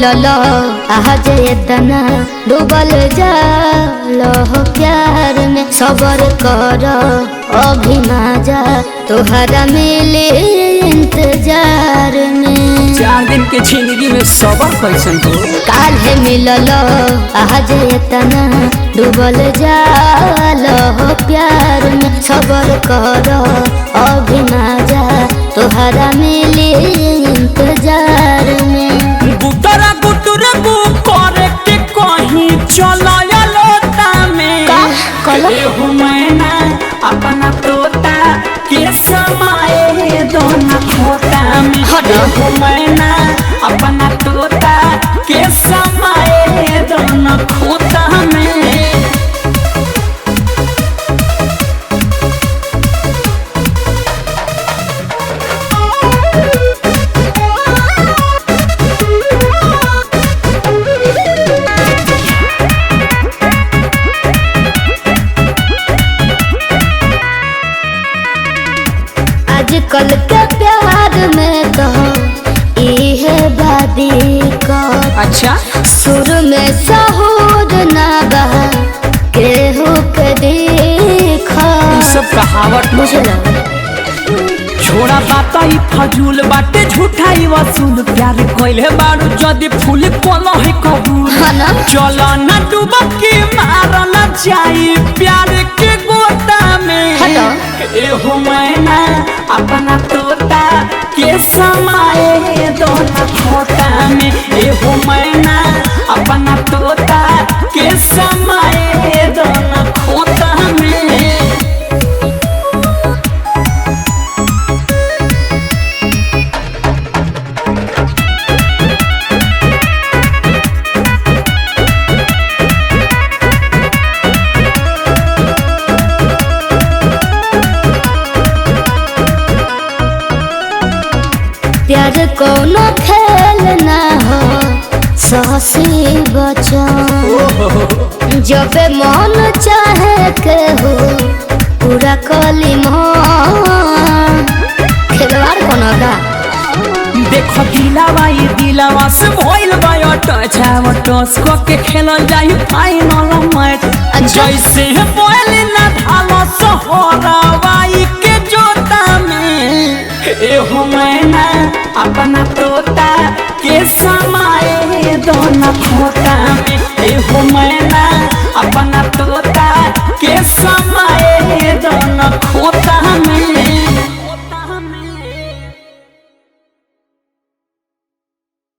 मिलल आज इतना डूबल जालो प्यार में सबर कर अभी ना जा तोहरा मिले इंतजार में। 4 दिन के जिंदगी में सबर कैसन हो। काल्हे मिलल आज इतना डूबल जालो प्यार में सबर कर अभी ना जा तोहरा मिले इंतजार में। गुटरा गुटरा गु करे के कहीं चला लोटा में एहू मैना अपना तोता के समाए दोना खोता में। एहू मैना अपना तोता के समाए दोना खोता में। आजकल के प्यार में तो इहे बादी का अच्छा सुर में सहूर ना बा केहू के देखा सब कहावत बुझला। छोड़ा बात ही फजूल बाटे झूठा ही वसूल प्यार कोइले बारू जदी फूल कोलो है कबूल चलो ना डुबकी मारो ना जाई प्यार के गोता में। एहू मैना अपना तोता के समाए दोना खोता में। एहू मैना अपना तोता के समाए दोना खोता में। प्यार कोनो खेल ना हो सहसी बचन जब मन चाहे के हो पूरा कली मन खिलवाड़ कोनो का। देखो दिलावा ये दिलावा से भइल बायो टचाव टस को के खेलल जाई फाइनल मैच। जैसे बोल ना धालो सोहरावाई के जोता में। एहू मैना अपना तोता के समाए दोना खोता